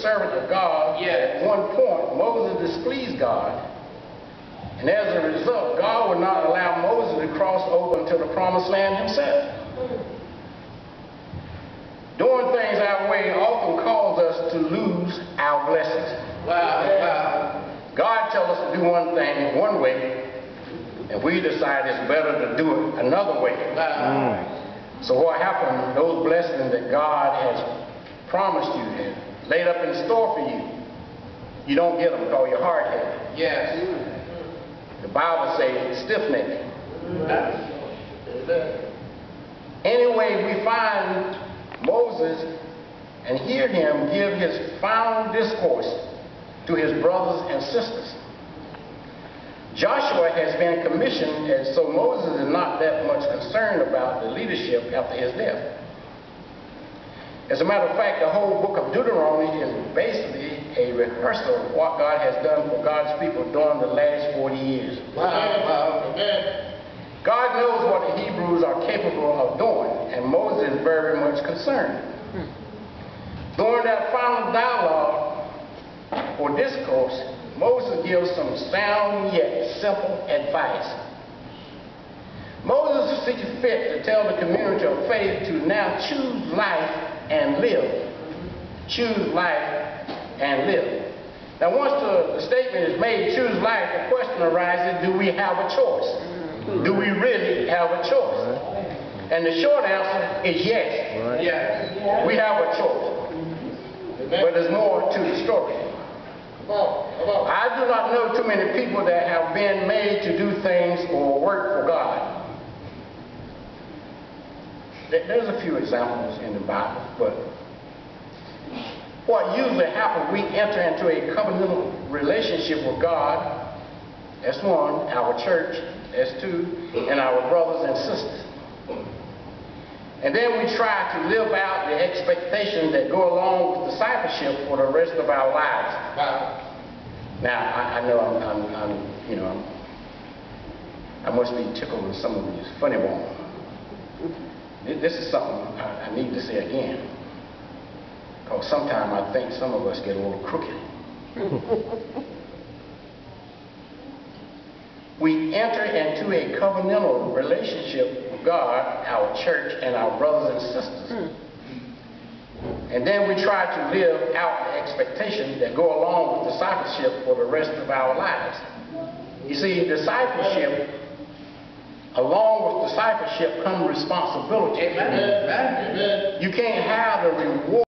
servant of God. Yes. At one point, Moses displeased God, and as a result, God would not allow Moses to cross over into the promised land himself. Doing things our way often causes us to lose our blessings. Wow, wow. God tells us to do one thing one way, and we decide it's better to do it another way. Wow. So what happened, those blessings that God has promised you and laid up in store for you, you don't get them because you're hard-headed. Yes. The Bible says stiff-necked. Anyway, we find Moses and hear him give his final discourse to his brothers and sisters. Joshua has been commissioned, and so Moses is not that much concerned about the leadership after his death. As a matter of fact, the whole book of Deuteronomy is basically a rehearsal of what God has done for God's people during the last 40 years. Wow. God knows what the Hebrews are capable of doing, and Moses is very much concerned. During that final dialogue or discourse, Moses gives some sound yet simple advice. Moses sees fit to tell the community of faith to now choose life and live. Choose life and live. Now once the statement is made, choose life, the question arises, do we have a choice? Do we really have a choice? And the short answer is yes. Right. Yes. We have a choice. But there's more to the story. I do not know too many people that have been made to do things or work for God. There's a few examples in the Bible, but what usually happens, we enter into a covenantal relationship with God. That's one, our church, that's two, and our brothers and sisters. And then we try to live out the expectations that go along with discipleship for the rest of our lives. Now, I know I must be tickled with some of these funny bones. This is something I need to say again, because sometimes I think some of us get a little crooked. We enter into a covenantal relationship with God, our church, and our brothers and sisters. And then we try to live out the expectations that go along with discipleship for the rest of our lives. You see, discipleship, along with discipleship comes responsibility. Amen. You can't have the reward